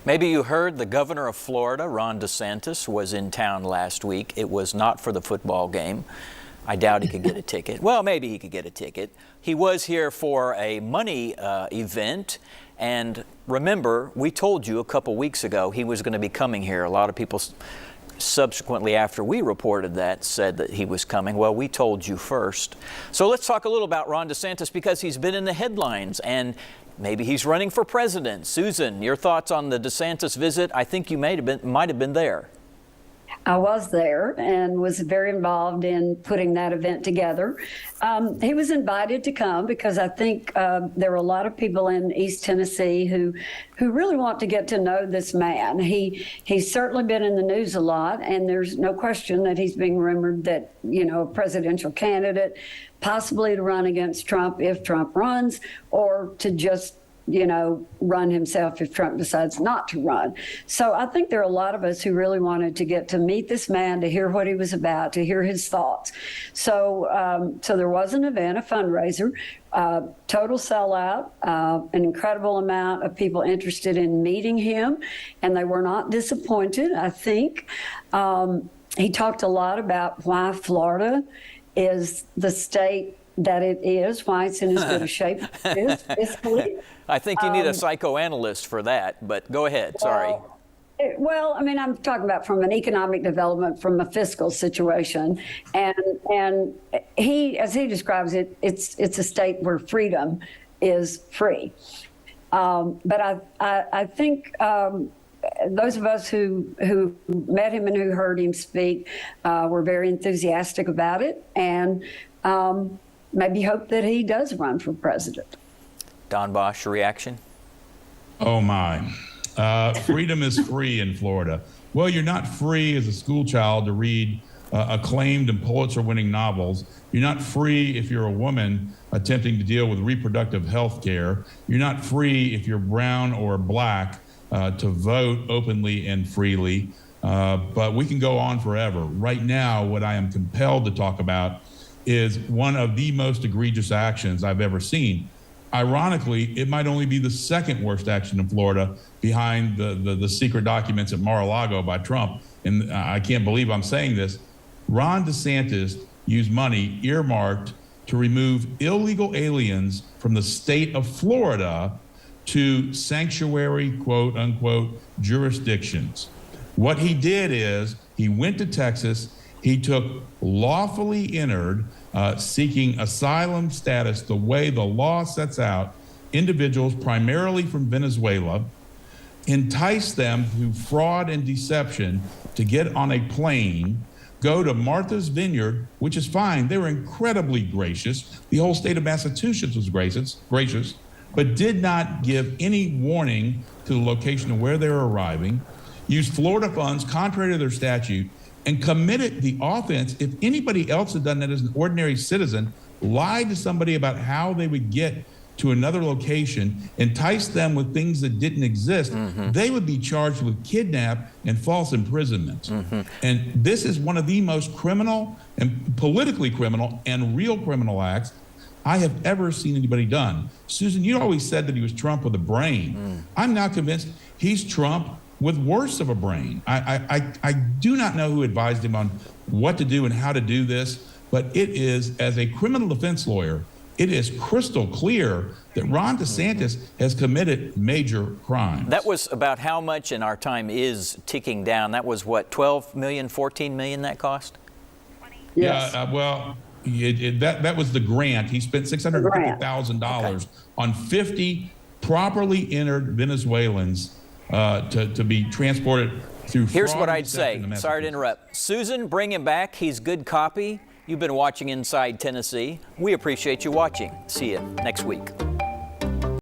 Maybe you heard the governor of Florida, Ron DeSantis, was in town last week. It was not for the football game. I doubt he could get a ticket. Well, maybe he could get a ticket. He was here for a money event. And remember, we told you a couple weeks ago he was going to be coming here. A lot of people subsequently, after we reported that, said that he was coming. Well, we told you first. So let's talk a little about Ron DeSantis because he's been in the headlines and maybe he's running for president. Susan, your thoughts on the DeSantis visit? I think you might have been there. I was there and was very involved in putting that event together. He was invited to come because I think there are a lot of people in East Tennessee who really want to get to know this man. He's certainly been in the news a lot, and there's no question that he's being rumored that, a presidential candidate, possibly to run against Trump if Trump runs, or to just run himself if Trump decides not to run. So I think there are a lot of us who really wanted to get to meet this man, to hear what he was about, to hear his thoughts. So there was an event, a fundraiser, total sellout, an incredible amount of people interested in meeting him, and they were not disappointed, I think. He talked a lot about why Florida is the state that it is, why it's in as good a shape as it is fiscally. I think you need a psychoanalyst for that, but go ahead, sorry. Well, I'm talking about from an economic development, from a fiscal situation. And he, as he describes it, it's a state where freedom is free. But I think those of us who met him and who heard him speak were very enthusiastic about it, and maybe hope that he does run for president. Don Bosch, your reaction? Oh, my. Freedom is free in Florida. Well, you're not free as a school child to read acclaimed and Pulitzer-winning novels. You're not free if you're a woman attempting to deal with reproductive health care. You're not free if you're brown or black to vote openly and freely. But we can go on forever. Right now, what I am compelled to talk about is one of the most egregious actions I've ever seen. Ironically, it might only be the second worst action in Florida behind the secret documents at Mar-a-Lago by Trump. And I can't believe I'm saying this. Ron DeSantis used money earmarked to remove illegal aliens from the state of Florida to sanctuary, quote unquote, jurisdictions. What he did is he went to Texas. He took lawfully entered, seeking asylum status the way the law sets out, individuals primarily from Venezuela, enticed them through fraud and deception to get on a plane, go to Martha's Vineyard, which is fine. They were incredibly gracious. The whole state of Massachusetts was gracious, but did not give any warning to the location of where they were arriving, used Florida funds contrary to their statute, and committed the offense. If anybody else had done that as an ordinary citizen, lied to somebody about how they would get to another location, enticed them with things that didn't exist, they would be charged with kidnap and false imprisonment. And this is one of the most criminal and politically criminal and real criminal acts I have ever seen anybody done. Susan, you always said that he was Trump with a brain. I'm now convinced he's Trump with worse of a brain. I do not know who advised him on what to do and how to do this, but it is, as a criminal defense lawyer, it is crystal clear that Ron DeSantis has committed major crimes. That was about how much, and our time is ticking down. That was what, 12 million, 14 million that cost? Yes. Yeah, that was the grant. He spent $650,000 on 50 properly entered Venezuelans to be transported through. Here's what I'd say. Sorry to interrupt. Susan, bring him back. He's good copy. You've been watching Inside Tennessee. We appreciate you watching. See you next week.